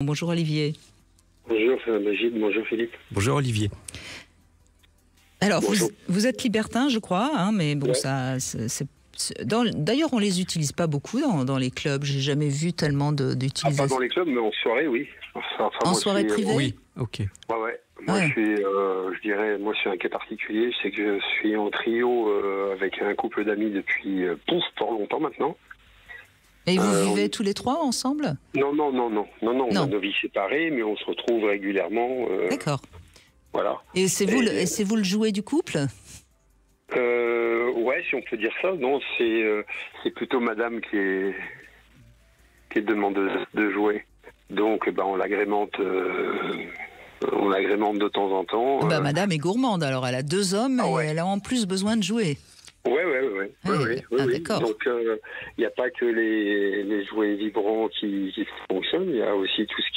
Bonjour Olivier. Bonjour Brigitte, bonjour Philippe. Bonjour Olivier. Alors vous êtes libertin, je crois, hein, mais bon, Ouais. D'ailleurs, on les utilise pas beaucoup dans les clubs. J'ai jamais vu tellement Pas d'utilisation. dans les clubs, mais en soirée, oui. Enfin, En moi, soirée privée. Oui, ok. Ouais. Moi, Ouais. je suis un cas particulier. C'est que je suis en trio avec un couple d'amis depuis fort longtemps maintenant. Et vous vivez tous les trois ensemble? Non. On Non. a nos vies séparées, mais on se retrouve régulièrement. D'accord. Voilà. Et c'est vous le jouet du couple? Ouais, si on peut dire ça. Non, c'est plutôt Madame qui est demandeuse de jouer. Donc, on l'agrémente. On l'agrémente de temps en temps. Madame est gourmande, alors elle a deux hommes et elle a en plus besoin de jouer. Ouais. Oui. D'accord. Donc, il n'y a pas que les jouets vibrants qui fonctionnent. Il y a aussi tout ce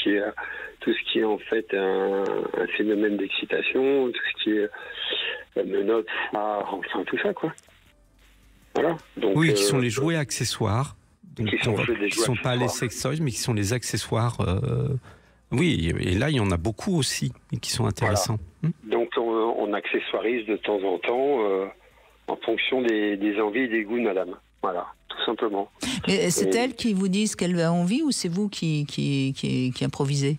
qui est en fait un phénomène d'excitation, tout ce qui est menottes, phares, enfin tout ça, quoi. Voilà. Donc, Oui, qui sont les jouets accessoires. Donc, qui sont sont pas les sex toys, mais qui sont les accessoires. Oui, et là, il y en a beaucoup aussi et qui sont intéressants. Voilà. Donc, on accessoirise de temps en temps en fonction des envies et des goûts de Madame. Voilà, tout simplement. Et c'est elle qui vous dit ce qu'elle a envie ou c'est vous qui improvisez?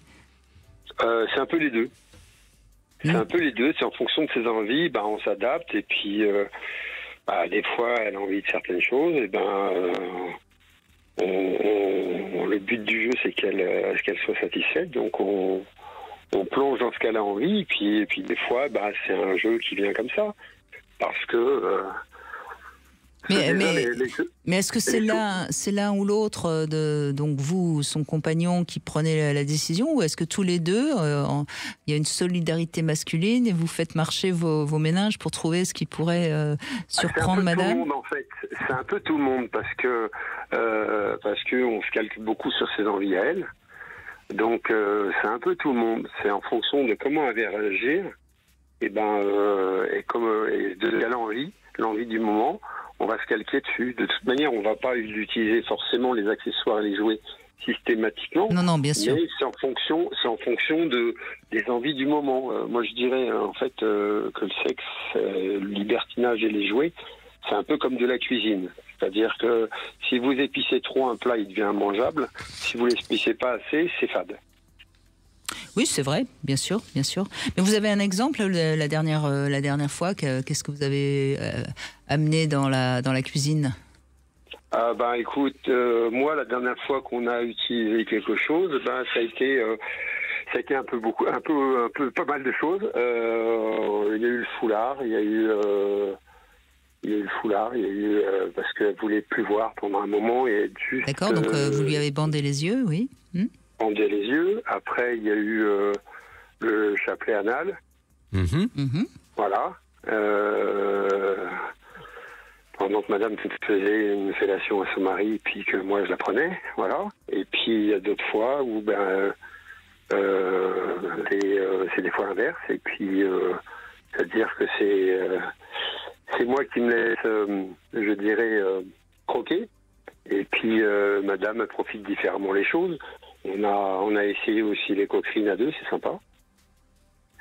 C'est un peu les deux. C'est un peu les deux. C'est en fonction de ses envies, on s'adapte. Et puis, des fois, elle a envie de certaines choses. Et le but du jeu, c'est qu'elle soit satisfaite. Donc, on plonge dans ce qu'elle a envie. Et puis des fois, c'est un jeu qui vient comme ça. Parce que... Mais est-ce que c'est l'un ou l'autre, donc vous, son compagnon, qui prenez la décision, ou est-ce que tous les deux, il y a une solidarité masculine et vous faites marcher vos méninges pour trouver ce qui pourrait surprendre Madame? Tout le monde, en fait. C'est un peu tout le monde parce que on se calcule beaucoup sur ses envies à elle. Donc c'est un peu tout le monde. C'est en fonction de comment elle va réagir et de ce qu'elle a envie, l'envie du moment. On va se calquer dessus. De toute manière, on ne va pas utiliser forcément les accessoires et les jouets systématiquement. Non, bien sûr. Mais c'est en fonction des envies du moment. Moi, je dirais en fait que le sexe, le libertinage et les jouets, c'est un peu comme de la cuisine. C'est-à-dire que si vous épicez trop un plat, il devient immangeable. Si vous l'épicez pas assez, c'est fade. Oui, c'est vrai, bien sûr. Mais vous avez un exemple la dernière fois, qu'est-ce que vous avez amené dans la cuisine? Écoute, moi la dernière fois qu'on a utilisé quelque chose, ça a été pas mal de choses. Il y a eu le foulard, parce qu'elle voulait plus voir pendant un moment et être juste. D'accord, donc vous lui avez bandé les yeux, oui. Bandé les yeux. Après, il y a eu le chapelet anal. Voilà. Pendant que Madame faisait une fellation à son mari, puis que moi je la prenais, voilà. Et puis il y a d'autres fois où c'est des fois l'inverse. Et puis c'est-à-dire que c'est moi qui me laisse, je dirais, croquer. Et puis Madame profite différemment les choses. On a essayé aussi les coquerines à deux, c'est sympa.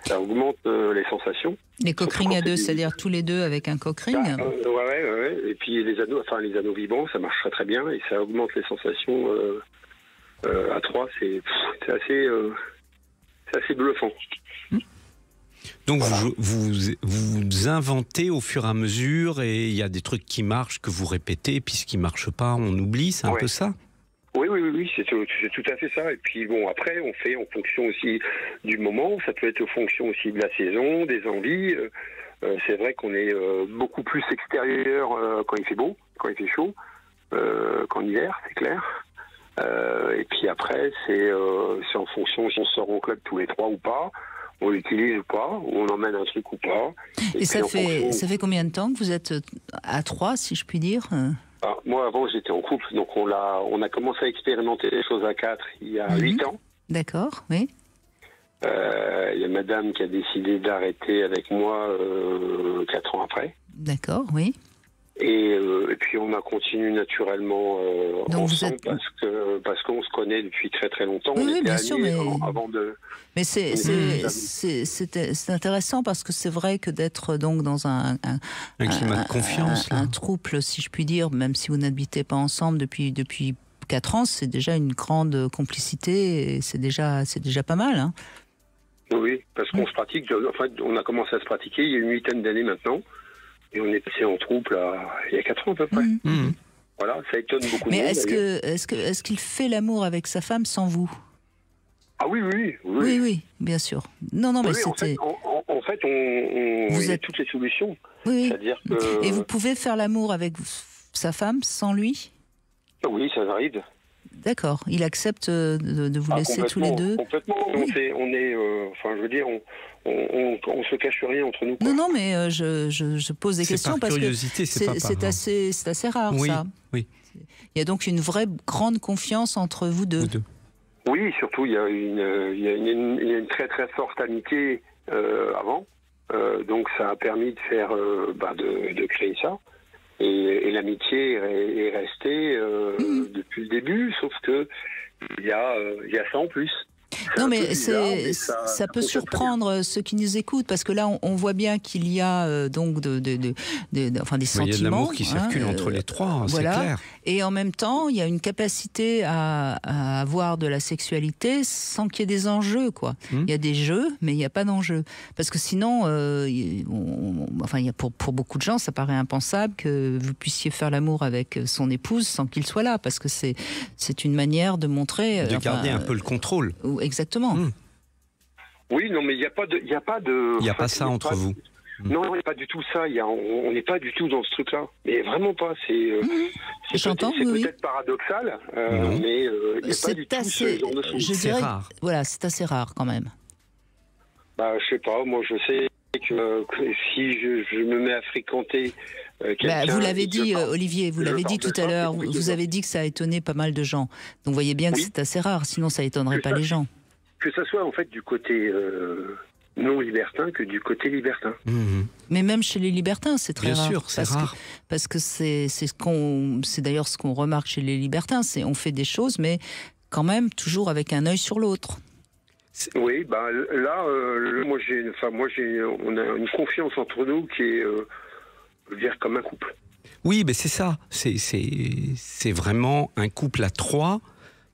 Ça augmente les sensations. Les coquerines à deux, c'est-à-dire tous les deux avec un coquering? Ouais. Et puis les anneaux vibrants, ça marche très très bien et ça augmente les sensations à trois. C'est assez bluffant. Donc voilà. vous inventez au fur et à mesure et il y a des trucs qui marchent que vous répétez, puis ce qui ne marche pas, on oublie, c'est un peu ça? Oui, c'est tout à fait ça. Et puis après, on fait en fonction aussi du moment. Ça peut être en fonction aussi de la saison, des envies. C'est vrai qu'on est beaucoup plus extérieur quand il fait beau, quand il fait chaud, qu'en hiver, c'est clair. Et puis après, c'est en fonction si on sort au club tous les trois ou pas, on l'utilise ou pas, ou on emmène un truc ou pas. Et ça fait combien de temps que vous êtes à trois, si je puis dire? Moi, avant, j'étais en couple, donc on a commencé à expérimenter les choses à 4 il y a 8 ans. D'accord, oui. Il y a Madame qui a décidé d'arrêter avec moi 4 ans après. D'accord, oui. Et puis on a continué naturellement ensemble parce qu'on se connaît depuis très très longtemps. Oui, bien sûr, mais avant de. Mais c'est intéressant parce que c'est vrai que d'être donc dans un climat de confiance, un trouble, si je puis dire, même si vous n'habitez pas ensemble depuis 4 ans, c'est déjà une grande complicité et c'est déjà pas mal. Hein. Oui, parce qu'on se pratique. Enfin, on a commencé à se pratiquer il y a une 8aine d'années maintenant. Et on est passé en trouble il y a 4 ans à peu près. Voilà, ça étonne beaucoup de monde. Mais est-ce qu'il fait l'amour avec sa femme sans vous? Ah oui. Oui, bien sûr. Non, mais c'était... En fait, il y a toutes les solutions. Oui. C'est-à-dire que... Et vous pouvez faire l'amour avec sa femme sans lui? Oui, ça arrive. D'accord. Il accepte de vous laisser tous les deux? Complètement. Oui. On est enfin, je veux dire, on se cache rien entre nous. Quoi. Non, mais je pose des questions parce que c'est assez rare, ça. Oui. Il y a donc une vraie grande confiance entre vous deux. Oui, surtout, il y a une très très forte amitié avant. Donc ça a permis de faire, de créer ça. Et l'amitié est restée depuis le début, sauf que il y a ça en plus. Non, mais ça peut surprendre ceux qui nous écoutent, parce que là, on voit bien qu'il y a donc des sentiments. Il y a de l'amour qui circule entre les trois, voilà. C'est clair. Et en même temps, il y a une capacité à avoir de la sexualité sans qu'il y ait des enjeux, quoi. Il y a des jeux, mais il n'y a pas d'enjeux. Parce que sinon, pour beaucoup de gens, ça paraît impensable que vous puissiez faire l'amour avec son épouse sans qu'il soit là, parce que c'est une manière de montrer... De garder un peu le contrôle. Exactement. Oui, non, mais il n'y a pas de... Il n'y a pas ça entre vous. Non, il n'y a pas du tout ça. On n'est pas du tout dans ce truc-là. Mais vraiment pas. C'est peut-être paradoxal, mais il n'y a pas du tout ce genre de choses. C'est rare. Voilà, c'est assez rare quand même. Je sais pas. Moi, je sais que si je me mets à fréquenter quelqu'un... vous l'avez dit, Olivier, vous l'avez dit tout à l'heure. Vous avez dit que ça a étonné pas mal de gens. Donc, vous voyez bien que c'est assez rare. Sinon, ça étonnerait pas les gens. Que ça soit, en fait, du côté... non libertin que du côté libertin. Mais même chez les libertins, c'est très rare. Bien sûr, c'est rare. Parce que c'est d'ailleurs ce qu'on remarque chez les libertins, c'est on fait des choses, mais quand même toujours avec un œil sur l'autre. Oui, là, on a une confiance entre nous qui est, je veux dire, comme un couple. Oui, mais c'est ça. C'est vraiment un couple à 3.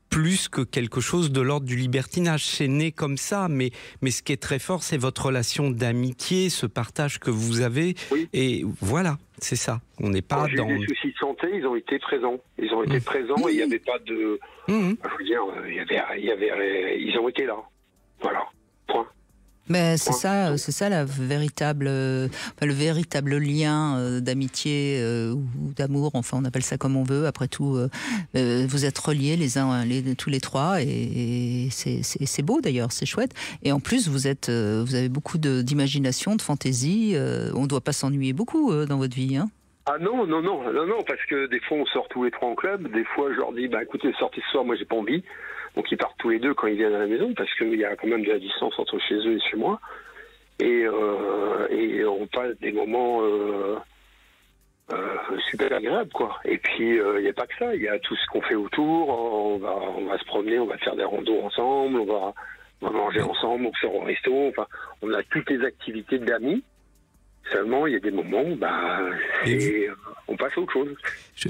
Plus que quelque chose de l'ordre du libertinage. C'est né comme ça, mais ce qui est très fort, c'est votre relation d'amitié, ce partage que vous avez. Oui. Et voilà, c'est ça. On n'est pas dans... J'ai eu des soucis de santé, ils ont été présents. Ils ont été présents et il n'y avait pas de... Je veux dire, ils ont été là. Voilà, point. Mais c'est ça le véritable lien d'amitié ou d'amour, enfin on appelle ça comme on veut. Après tout, vous êtes reliés tous les trois et c'est beau d'ailleurs, c'est chouette. Et en plus vous avez beaucoup d'imagination, de fantaisie. On ne doit pas s'ennuyer beaucoup dans votre vie, hein. Ah non, parce que des fois on sort tous les trois en club. Des fois je leur dis, écoutez, sortez ce soir, moi j'ai pas envie. Donc ils partent tous les deux quand ils viennent à la maison, parce qu'il y a quand même de la distance entre chez eux et chez moi. Et on passe des moments super agréables, quoi. Et puis il n'y a pas que ça, il y a tout ce qu'on fait autour. On va se promener, on va faire des randos ensemble, on va manger ensemble, on sort au resto. Enfin, on a toutes les activités d'amis. Seulement, il y a des moments où on passe à autre chose.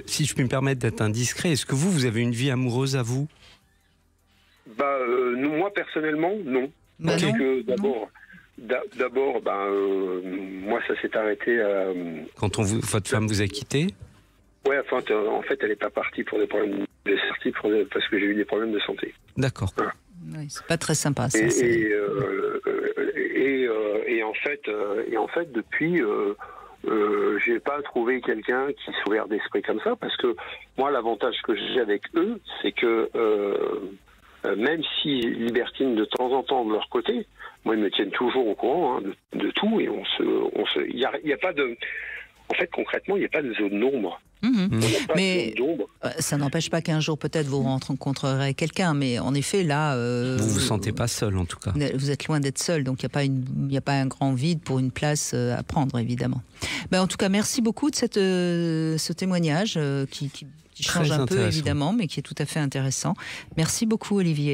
Si je peux me permettre d'être indiscret, est-ce que vous avez une vie amoureuse à vous? Moi personnellement, non. Parce que d'abord, moi ça s'est arrêté. Quand votre femme vous a quitté? Ouais, enfin, en fait, elle n'est pas partie pour des problèmes de santé, parce que j'ai eu des problèmes de santé. D'accord. Voilà. Oui, c'est pas très sympa ça. Et en fait, depuis, j'ai pas trouvé quelqu'un qui soit ouvert d'esprit comme ça, parce que moi, l'avantage que j'ai avec eux, c'est que même si libertines de temps en temps de leur côté, moi ils me tiennent toujours au courant de tout, et il y a pas de, en fait concrètement il n'y a pas de zone d'ombre. Mais ça n'empêche pas qu'un jour peut-être vous rencontrerez quelqu'un, mais en effet là... vous vous sentez pas seul en tout cas. Vous êtes loin d'être seul, donc il n'y a pas un grand vide pour une place à prendre évidemment. En tout cas, merci beaucoup de ce témoignage qui change un peu évidemment, mais qui est tout à fait intéressant. Merci beaucoup Olivier.